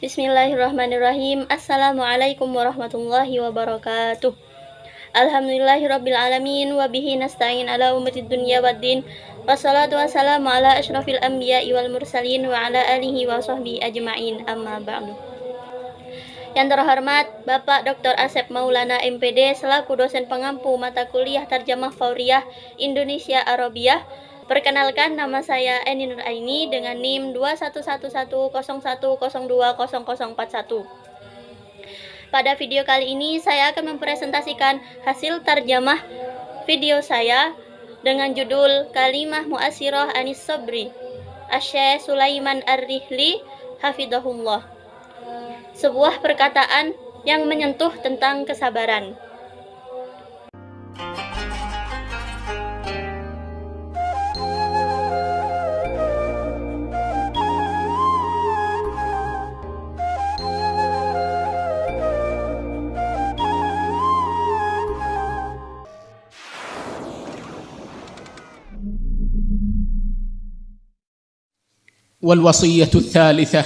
Bismillahirrahmanirrahim. Assalamualaikum warahmatullahi wabarakatuh. Alhamdulillahirabbil alamin wa bihi nasta'in ala ummatid dunya waddin. Wassalatu wassalamu ala asyrafil anbiya'i wal mursalin wa ala alihi wa sahbihi ajma'in. Amma ba'du. Yang terhormat Bapak Dr. Asep Maulana MPD selaku dosen pengampu mata kuliah Tarjamah Fauriyah Indonesia Arabiyah. Perkenalkan, nama saya Eni Nur Aini dengan NIM 211101020041. Pada video kali ini saya akan mempresentasikan hasil tarjamah video saya dengan judul Kalimah Mu'asirah Anis Sobri Asy-Syaikh Sulaiman Ar-Rihli Hafidhahullah. Sebuah perkataan yang menyentuh tentang kesabaran. والوصية الثالثة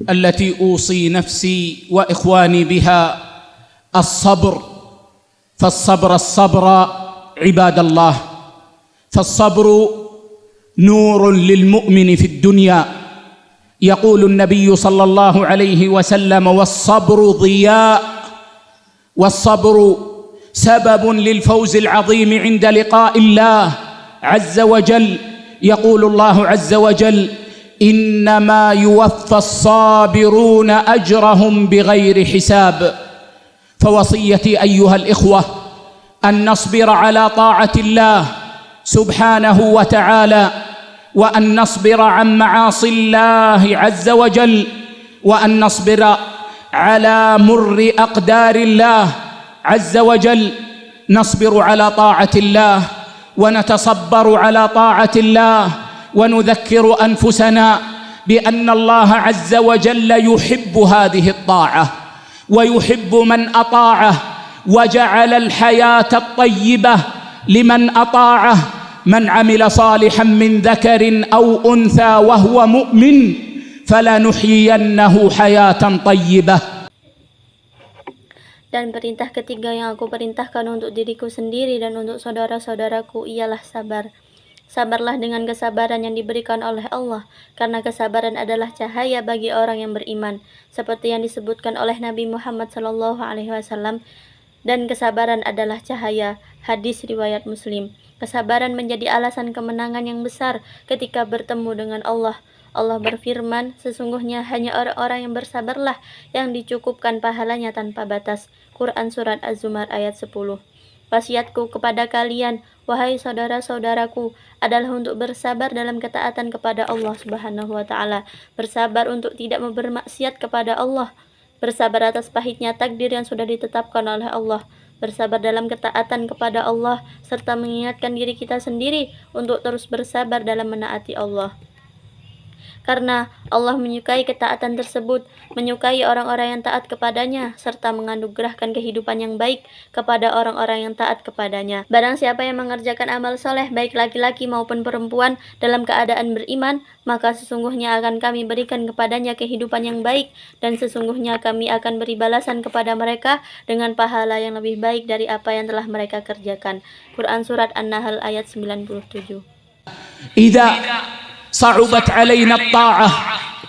التي أوصي نفسي وإخواني بها الصبر، فالصبر عباد الله، فالصبر نور للمؤمن في الدنيا. يقول النبي صلى الله عليه وسلم: والصبر ضياء، والصبر سبب للفوز العظيم عند لقاء الله عز وجل. يقول الله عز وجل: إنما يوفى الصابرون أجرهم بغير حساب. فوصيتي أيها الإخوة أن نصبر على طاعة الله سبحانه وتعالى، وأن نصبر عن معاصي الله عز وجل، وأن نصبر على مر أقدار الله عز وجل. نصبر على طاعة الله ونتصبر على طاعة الله، ونذكر أنفسنا بأن الله عز وجل يحب هذه الطاعة ويحب من أطاعه، وجعل الحياة الطيبة لمن أطاعه. من عمل صالحا من ذكر أو أنثى وهو مؤمن فلنحيينه حياة طيبة. Dan perintah ketiga yang aku perintahkan untuk diriku sendiri dan untuk saudara-saudaraku ialah sabar. Sabarlah dengan kesabaran yang diberikan oleh Allah, karena kesabaran adalah cahaya bagi orang yang beriman, seperti yang disebutkan oleh Nabi Muhammad SAW. Dan kesabaran adalah cahaya. Hadis riwayat Muslim. Kesabaran menjadi alasan kemenangan yang besar ketika bertemu dengan Allah. Allah berfirman, sesungguhnya hanya orang-orang yang bersabarlah yang dicukupkan pahalanya tanpa batas. Quran Surat Az-Zumar ayat 10. Wasiatku kepada kalian, wahai saudara-saudaraku, adalah untuk bersabar dalam ketaatan kepada Allah Subhanahu wa Ta'ala, bersabar untuk tidak bermaksiat kepada Allah, bersabar atas pahitnya takdir yang sudah ditetapkan oleh Allah, bersabar dalam ketaatan kepada Allah, serta mengingatkan diri kita sendiri untuk terus bersabar dalam menaati Allah. Karena Allah menyukai ketaatan tersebut, menyukai orang-orang yang taat kepadanya, serta menganugerahkan kehidupan yang baik kepada orang-orang yang taat kepadanya. Barang siapa yang mengerjakan amal soleh, baik laki-laki maupun perempuan, dalam keadaan beriman, maka sesungguhnya akan kami berikan kepadanya kehidupan yang baik, dan sesungguhnya kami akan beri balasan kepada mereka dengan pahala yang lebih baik dari apa yang telah mereka kerjakan. Quran Surat An-Nahl ayat 97. صعبت علينا الطاعة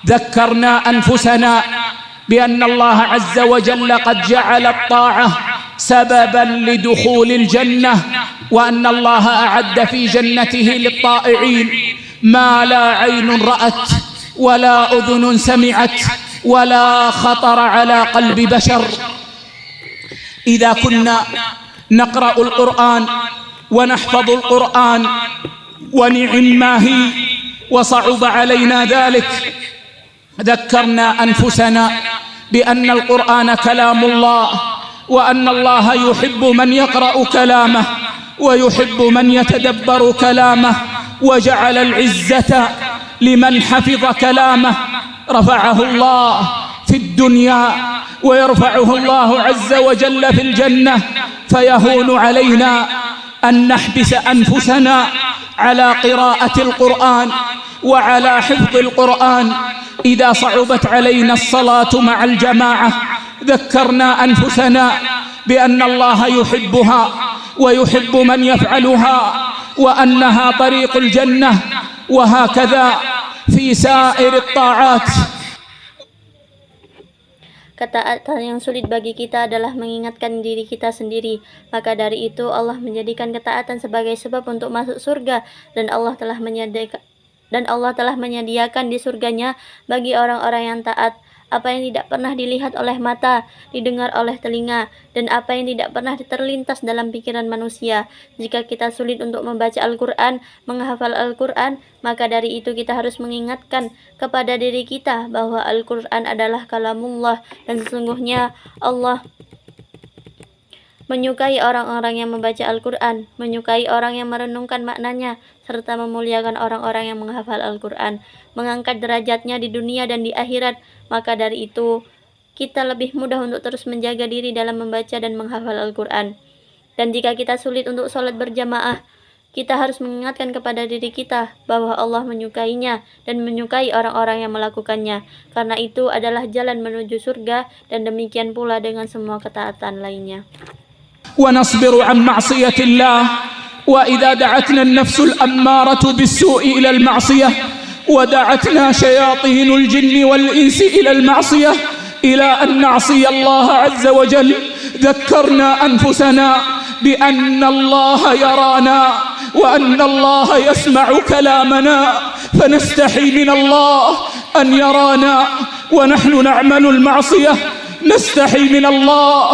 ذكرنا أنفسنا بأن الله عز وجل قد جعل الطاعة سببا لدخول الجنة، وأن الله أعد في جنته للطائعين ما لا عين رأت ولا أذن سمعت ولا خطر على قلب بشر. إذا كنا نقرأ القرآن ونحفظ القرآن ونعم ما هي وصعب علينا ذلك، ذكرنا أنفسنا بأن القرآن كلام الله، وأن الله يحب من يقرأ كلامه ويحب من يتدبر كلامه، وجعل العزة لمن حفظ كلامه. رفعه الله في الدنيا ويرفعه الله عز وجل في الجنة، فيهون علينا أن نحبس أنفسنا على قراءة القرآن وعلى حفظ القرآن إذا صعبت علينا الصلاة مع الجماعة ذكرنا أنفسنا بأن الله يحبها ويحب من يفعلها وأنها طريق الجنة، وهكذا في سائر الطاعات. Ketaatan yang sulit bagi kita adalah mengingatkan diri kita sendiri. Maka dari itu Allah menjadikan ketaatan sebagai sebab untuk masuk surga, dan Allah telah menyediakan di surganya bagi orang-orang yang taat apa yang tidak pernah dilihat oleh mata, didengar oleh telinga, dan apa yang tidak pernah terlintas dalam pikiran manusia. Jika kita sulit untuk membaca Al-Quran, menghafal Al-Quran, maka dari itu kita harus mengingatkan kepada diri kita bahwa Al-Quran adalah kalamullah, dan sesungguhnya Allah menyukai orang-orang yang membaca Al-Quran, menyukai orang yang merenungkan maknanya, serta memuliakan orang-orang yang menghafal Al-Quran, mengangkat derajatnya di dunia dan di akhirat. Maka dari itu, kita lebih mudah untuk terus menjaga diri dalam membaca dan menghafal Al-Quran. Dan jika kita sulit untuk sholat berjamaah, kita harus mengingatkan kepada diri kita bahwa Allah menyukainya dan menyukai orang-orang yang melakukannya. Karena itu adalah jalan menuju surga, dan demikian pula dengan semua ketaatan lainnya. ونصبر عن معصية الله، وإذا دعتنا النفس الأمارة بالسوء إلى المعصية، ودعتنا شياطين الجن والإنس إلى المعصية، إلى أن نعصي الله عز وجل، ذكرنا أنفسنا بأن الله يرانا وأن الله يسمع كلامنا، فنستحي من الله أن يرانا ونحن نعمل المعصية، نستحي من الله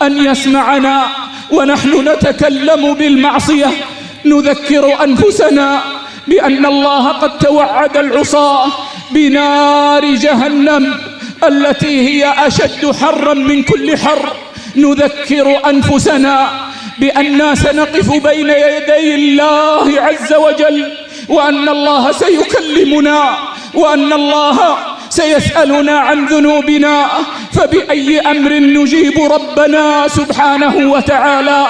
أن يسمعنا ونحن نتكلم بالمعصية. نذكر أنفسنا بأن الله قد توعد العصاة بنار جهنم التي هي أشد حرا من كل حر. نذكر أنفسنا بأننا سنقف بين يدي الله عز وجل، وأن الله سيكلمنا، وأن الله سيسألنا عن ذنوبنا، فبأي أمر نجيب ربنا سبحانه وتعالى.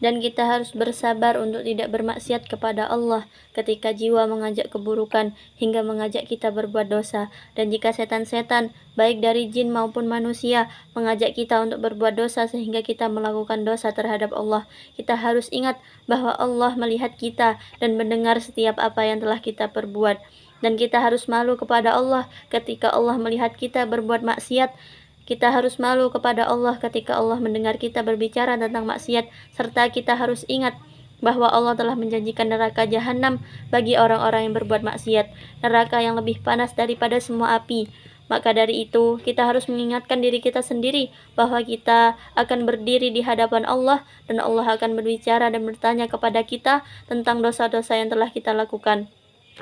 Dan kita harus bersabar untuk tidak bermaksiat kepada Allah ketika jiwa mengajak keburukan hingga mengajak kita berbuat dosa. Dan jika setan-setan, baik dari jin maupun manusia, mengajak kita untuk berbuat dosa sehingga kita melakukan dosa terhadap Allah, kita harus ingat bahwa Allah melihat kita dan mendengar setiap apa yang telah kita perbuat. Dan kita harus malu kepada Allah ketika Allah melihat kita berbuat maksiat. Kita harus malu kepada Allah ketika Allah mendengar kita berbicara tentang maksiat, serta kita harus ingat bahwa Allah telah menjanjikan neraka jahanam bagi orang-orang yang berbuat maksiat, neraka yang lebih panas daripada semua api. Maka dari itu, kita harus mengingatkan diri kita sendiri bahwa kita akan berdiri di hadapan Allah, dan Allah akan berbicara dan bertanya kepada kita tentang dosa-dosa yang telah kita lakukan.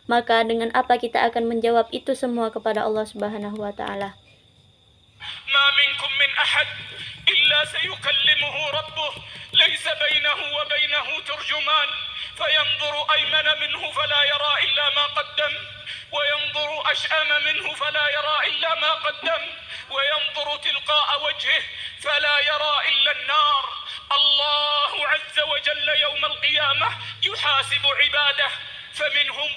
Maka dengan apa kita akan menjawab itu semua kepada Allah Subhanahu wa Ta'ala? ما منكم من أحد إلا سيكلمه ربه ليس بينه وبينه ترجمان فينظر أيمن منه فلا يرى إلا ما قدم وينظر أشأم منه فلا يرى إلا ما قدم وينظر تلقاء وجهه فلا يرى إلا النار. الله عز وجل يوم القيامة يحاسب عباده، فمنهم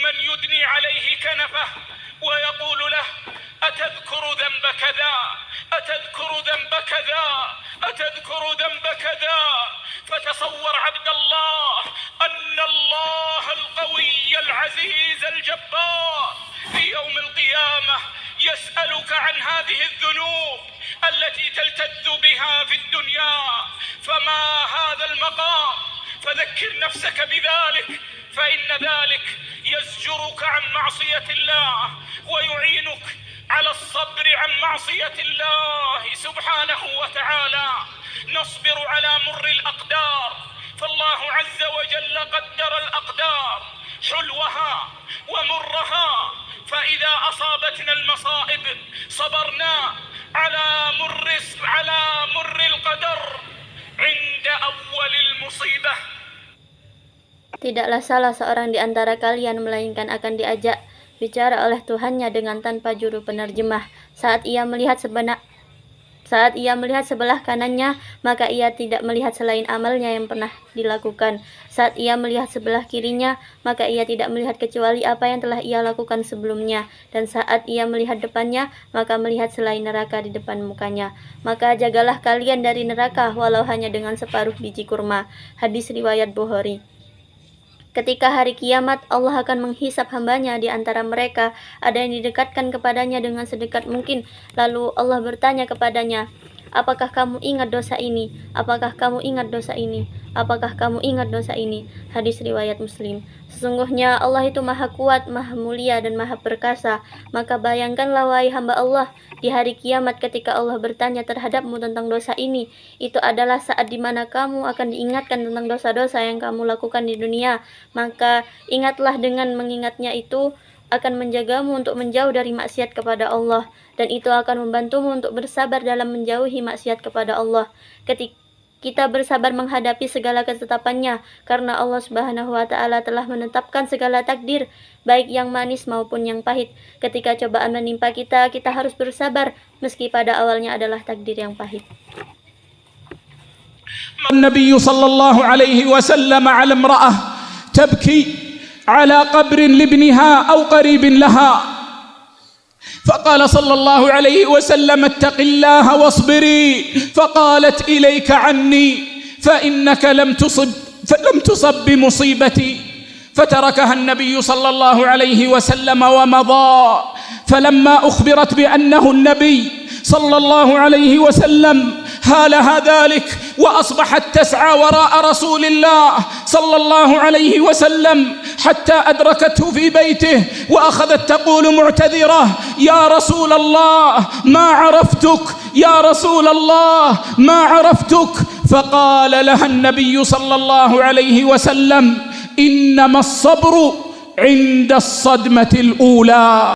من يدني عليه كنفه ويقول له أتذكر ذنب كذا، أتذكر ذنب كذا، أتذكر ذنب كذا. فتصور عبد الله أن الله القوي العزيز الجبار في يوم القيامة يسألك عن هذه الذنوب التي تلتذ بها في الدنيا، فما هذا المقام؟ فذكر نفسك بذلك، فإن ذلك يزجرك عن معصية الله ويعينك على الصبر عن معصية الله سبحانه وتعالى. نصبر على مر الأقدار، فالله عز وجل قدر الأقدار حلوها ومرها، فإذا أصابتنا المصائب صبرنا على مر القدر عند أول المصيبة. Tidaklah salah seorang di antara kalian melainkan akan diajak bicara oleh Tuhannya dengan tanpa juru penerjemah saat ia melihat Saat ia melihat sebelah kanannya, maka ia tidak melihat selain amalnya yang pernah dilakukan. Saat ia melihat sebelah kirinya, maka ia tidak melihat kecuali apa yang telah ia lakukan sebelumnya. Dan saat ia melihat depannya, maka melihat selain neraka di depan mukanya. Maka jagalah kalian dari neraka, walau hanya dengan separuh biji kurma. Hadis riwayat Bukhari. Ketika hari kiamat, Allah akan menghisap hambanya di antara mereka. Ada yang didekatkan kepadanya dengan sedekat mungkin. Lalu Allah bertanya kepadanya, apakah kamu ingat dosa ini? Apakah kamu ingat dosa ini? Apakah kamu ingat dosa ini? Hadis riwayat Muslim. Sesungguhnya Allah itu maha kuat, maha mulia, dan maha perkasa. Maka bayangkanlah wahai hamba Allah, di hari kiamat ketika Allah bertanya terhadapmu tentang dosa ini. Itu adalah saat dimana kamu akan diingatkan tentang dosa-dosa yang kamu lakukan di dunia. Maka ingatlah, dengan mengingatnya itu akan menjagamu untuk menjauh dari maksiat kepada Allah, dan itu akan membantumu untuk bersabar dalam menjauhi maksiat kepada Allah. Ketika kita bersabar menghadapi segala ketetapannya, karena Allah Subhanahu wa Ta'ala telah menetapkan segala takdir, baik yang manis maupun yang pahit. Ketika cobaan menimpa kita, kita harus bersabar meski pada awalnya adalah takdir yang pahit. النبي صلى الله عليه وسلم على امرأة تبكي على قبر لابنها أو قريب لها، فقال صلى الله عليه وسلم اتق الله واصبري، فقالت إليك عني فإنك لم تصب بمصيبتي، فتركها النبي صلى الله عليه وسلم ومضى. فلما أخبرت بأنه النبي صلى الله عليه وسلم هالها ذلك وأصبحت تسعى وراء رسول الله صلى الله عليه وسلم حتى أدركته في بيته وأخذت تقول معتذرة يا رسول الله ما عرفتك، يا رسول الله ما عرفتك. فقال لها النبي صلى الله عليه وسلم إنما الصبر عند الصدمة الأولى.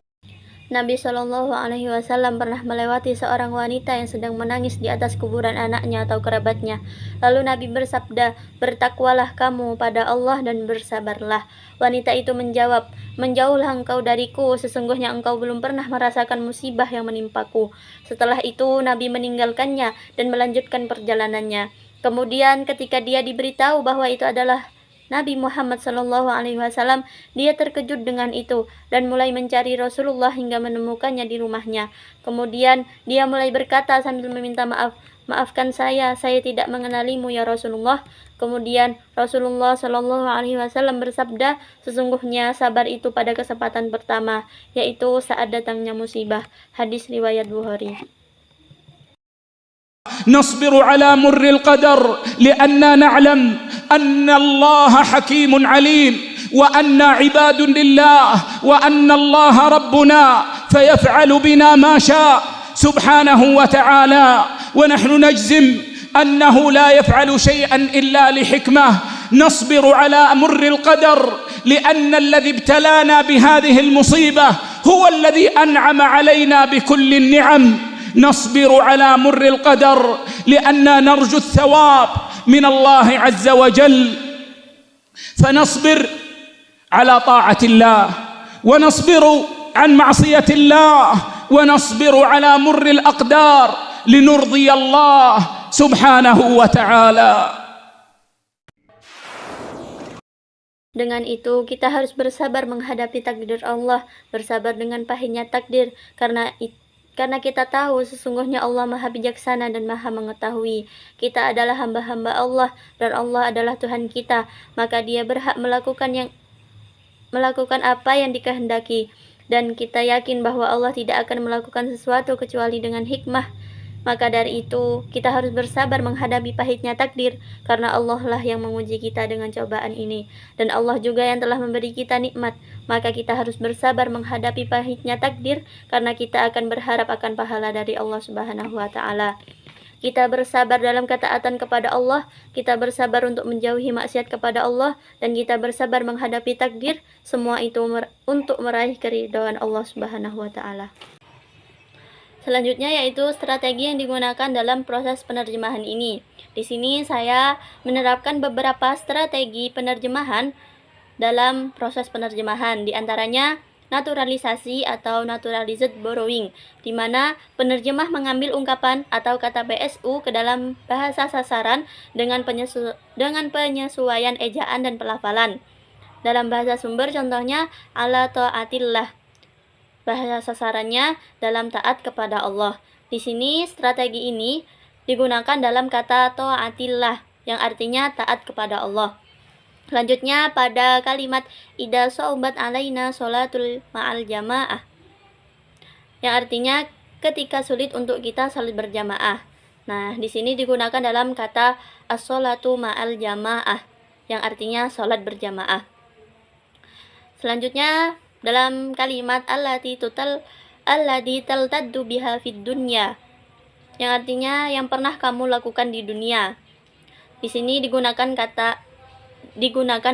Nabi Shallallahu Alaihi Wasallam pernah melewati seorang wanita yang sedang menangis di atas kuburan anaknya atau kerabatnya. Lalu Nabi bersabda, bertakwalah kamu pada Allah dan bersabarlah. Wanita itu menjawab, menjauhlah engkau dariku, sesungguhnya engkau belum pernah merasakan musibah yang menimpaku. Setelah itu Nabi meninggalkannya dan melanjutkan perjalanannya. Kemudian ketika dia diberitahu bahwa itu adalah Nabi Muhammad SAW, dia terkejut dengan itu dan mulai mencari Rasulullah hingga menemukannya di rumahnya. Kemudian dia mulai berkata sambil meminta maaf, maafkan saya tidak mengenalimu ya Rasulullah. Kemudian Rasulullah SAW bersabda, sesungguhnya sabar itu pada kesempatan pertama, yaitu saat datangnya musibah. Hadis riwayat Bukhari. نصبر على مر القدر لأننا نعلم أن الله حكيم عليم، وأن عباد لله، وأن الله ربنا فيفعل بنا ما شاء سبحانه وتعالى، ونحن نجزم أنه لا يفعل شيئا إلا لحكمة. نصبر على مر القدر لأن الذي ابتلانا بهذه المصيبة هو الذي أنعم علينا بكل النعم. نصبر على مر القدر لأننا نرجو الثواب من الله عز وجل، فنصبر على طاعة الله، ونصبر عن معصية الله، ونصبر على مر الأقدار لنرضي الله سبحانه وتعالى. Dengan itu, kita harus bersabar menghadapi takdir Allah, bersabar dengan pahitnya takdir, karena kita tahu sesungguhnya Allah maha bijaksana dan maha mengetahui. Kita adalah hamba-hamba Allah dan Allah adalah Tuhan kita, maka Dia berhak melakukan apa yang dikehendaki, dan kita yakin bahwa Allah tidak akan melakukan sesuatu kecuali dengan hikmah. Maka dari itu kita harus bersabar menghadapi pahitnya takdir, karena Allah lah yang menguji kita dengan cobaan ini, dan Allah juga yang telah memberi kita nikmat. Maka kita harus bersabar menghadapi pahitnya takdir, karena kita akan berharap akan pahala dari Allah Subhanahu wa Ta'ala. Kita bersabar dalam ketaatan kepada Allah, kita bersabar untuk menjauhi maksiat kepada Allah, dan kita bersabar menghadapi takdir. Semua itu untuk meraih keridhaan Allah Subhanahu wa Ta'ala. Selanjutnya yaitu strategi yang digunakan dalam proses penerjemahan ini. Di sini saya menerapkan beberapa strategi penerjemahan dalam proses penerjemahan. Di antaranya, naturalisasi atau naturalized borrowing, di mana penerjemah mengambil ungkapan atau kata BSU ke dalam bahasa sasaran dengan penyesuaian ejaan dan pelafalan. Dalam bahasa sumber contohnya ala ta'atillah, bahasa sasarannya dalam taat kepada Allah. Di sini strategi ini digunakan dalam kata ta'atillah yang artinya taat kepada Allah. Selanjutnya pada kalimat idza saubat alaina sholatul ma'al jamaah, yang artinya ketika sulit untuk kita salat berjamaah. Nah, di sini digunakan dalam kata as-sholatu ma'al jamaah yang artinya salat berjamaah. Selanjutnya dalam kalimat allati taltaddu biha fid dunya, yang artinya yang pernah kamu lakukan di dunia. Di sini digunakan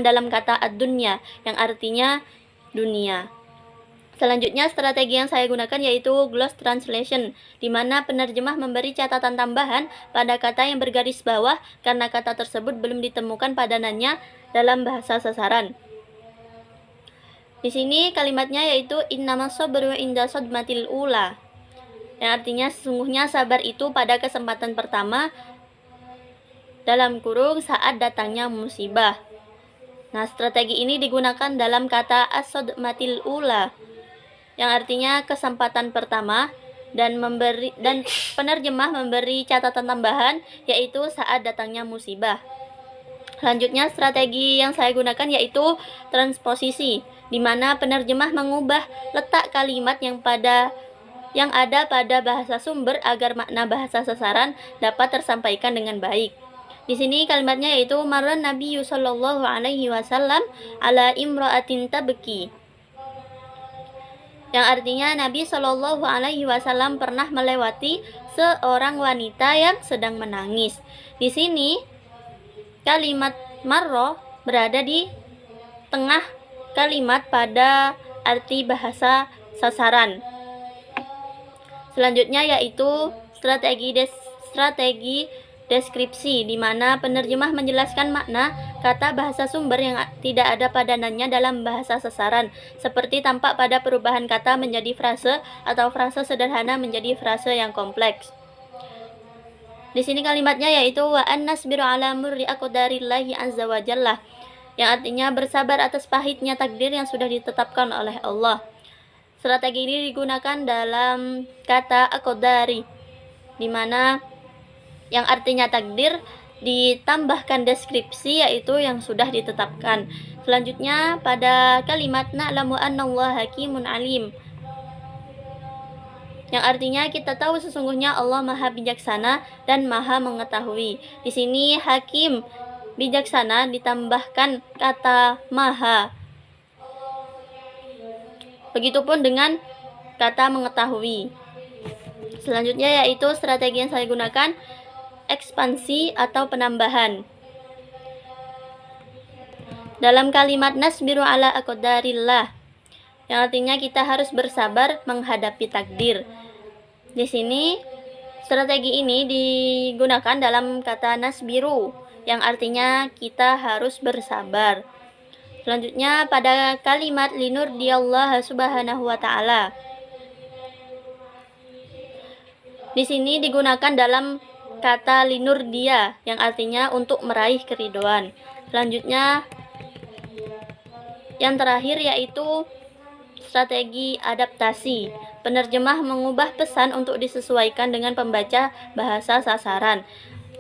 dalam kata ad-dunya yang artinya dunia. Selanjutnya strategi yang saya gunakan yaitu gloss translation, di mana penerjemah memberi catatan tambahan pada kata yang bergaris bawah karena kata tersebut belum ditemukan padanannya dalam bahasa sasaran. Di sini kalimatnya yaitu innamas sabru inda sadmatil ula, yang artinya sesungguhnya sabar itu pada kesempatan pertama dalam kurung saat datangnya musibah. Nah, strategi ini digunakan dalam kata as-sadmatil ula yang artinya kesempatan pertama dan penerjemah memberi catatan tambahan yaitu saat datangnya musibah. Selanjutnya strategi yang saya gunakan yaitu transposisi, di mana penerjemah mengubah letak kalimat yang ada pada bahasa sumber agar makna bahasa sasaran dapat tersampaikan dengan baik. Di sini kalimatnya yaitu marran Nabi sallallahu alaihi wasallam ala imra'atin tabki, yang artinya Nabi sallallahu alaihi wasallam pernah melewati seorang wanita yang sedang menangis. Di sini kalimat marro berada di tengah kalimat pada arti bahasa sasaran. Selanjutnya yaitu strategi deskripsi, di mana penerjemah menjelaskan makna kata bahasa sumber yang tidak ada padanannya dalam bahasa sasaran, seperti tampak pada perubahan kata menjadi frase atau frase sederhana menjadi frase yang kompleks. Di sini kalimatnya yaitu wa annasbiru ala murri aqdarillahi azza wa jalla, yang artinya bersabar atas pahitnya takdir yang sudah ditetapkan oleh Allah. Strategi ini digunakan dalam kata aqdari, di mana yang artinya takdir ditambahkan deskripsi yaitu yang sudah ditetapkan. Selanjutnya pada kalimat na'lamu annallaha hakimun alim, yang artinya kita tahu sesungguhnya Allah Maha Bijaksana dan Maha Mengetahui. Di sini hakim bijaksana ditambahkan kata maha. Begitupun dengan kata mengetahui. Selanjutnya yaitu strategi yang saya gunakan ekspansi atau penambahan. Dalam kalimat nasbiru ala aqdarillah, yang artinya kita harus bersabar menghadapi takdir. Di sini strategi ini digunakan dalam kata nasbiru, yang artinya kita harus bersabar. Selanjutnya pada kalimat linurdiyallah subhanahu wa ta'ala. Di sini digunakan dalam kata linurdia yang artinya untuk meraih keridhaan. Selanjutnya yang terakhir yaitu strategi adaptasi. Penerjemah mengubah pesan untuk disesuaikan dengan pembaca bahasa sasaran.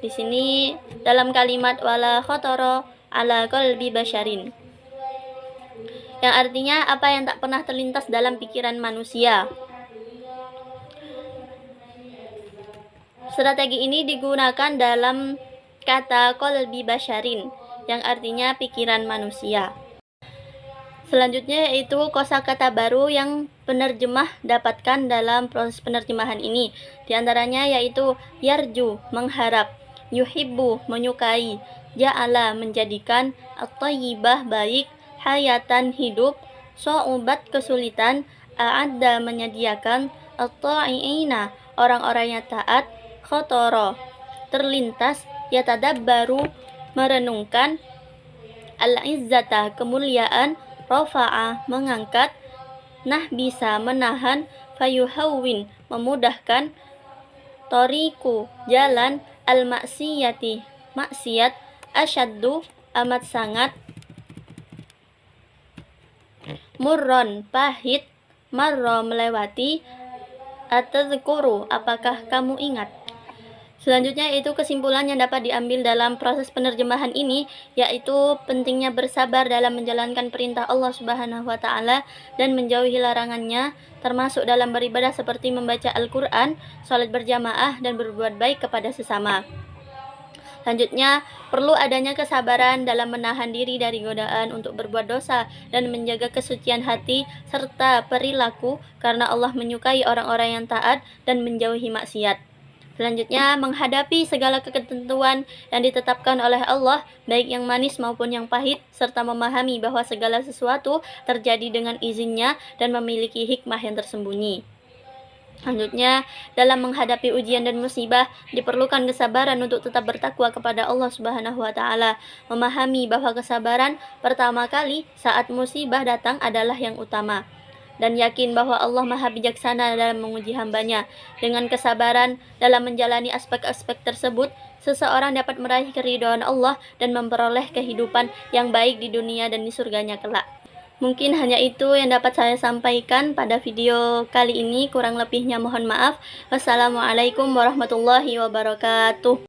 Di sini dalam kalimat wala khatara ala qalbi basyarin, yang artinya apa yang tak pernah terlintas dalam pikiran manusia. Strategi ini digunakan dalam kata qalbi basyarin, yang artinya pikiran manusia. Selanjutnya yaitu kosakata baru yang penerjemah dapatkan dalam proses penerjemahan ini. Di antaranya yaitu yarju, mengharap, yuhibbu, menyukai, ja'ala, menjadikan, at-thayyibah, baik, hayatan, hidup, so'ubat, kesulitan, a'adda, menyediakan, at-ta'i'ina, orang-orang yang taat, khotoro, terlintas, yatadabbaru, merenungkan, al-izzata, kemuliaan, rafa'ah, mengangkat, Nah bisa menahan, fayuhawwin memudahkan, toriku jalan, al-maksiyati maksiat, asyaddu amat sangat, murron pahit, marro melewati, atadzkuru apakah kamu ingat. Selanjutnya itu kesimpulan yang dapat diambil dalam proses penerjemahan ini, yaitu pentingnya bersabar dalam menjalankan perintah Allah Subhanahu wa taala dan menjauhi larangannya, termasuk dalam beribadah seperti membaca Al-Qur'an, salat berjamaah dan berbuat baik kepada sesama. Selanjutnya, perlu adanya kesabaran dalam menahan diri dari godaan untuk berbuat dosa dan menjaga kesucian hati serta perilaku, karena Allah menyukai orang-orang yang taat dan menjauhi maksiat. Selanjutnya, menghadapi segala ketentuan yang ditetapkan oleh Allah, baik yang manis maupun yang pahit, serta memahami bahwa segala sesuatu terjadi dengan izinnya dan memiliki hikmah yang tersembunyi. Selanjutnya, dalam menghadapi ujian dan musibah, diperlukan kesabaran untuk tetap bertakwa kepada Allah Subhanahu wa taala, memahami bahwa kesabaran pertama kali saat musibah datang adalah yang utama, dan yakin bahwa Allah Maha Bijaksana dalam menguji hambanya. Dengan kesabaran dalam menjalani aspek-aspek tersebut, seseorang dapat meraih keridhaan Allah dan memperoleh kehidupan yang baik di dunia dan di surganya kelak. Mungkin hanya itu yang dapat saya sampaikan pada video kali ini, kurang lebihnya mohon maaf. Wassalamualaikum warahmatullahi wabarakatuh.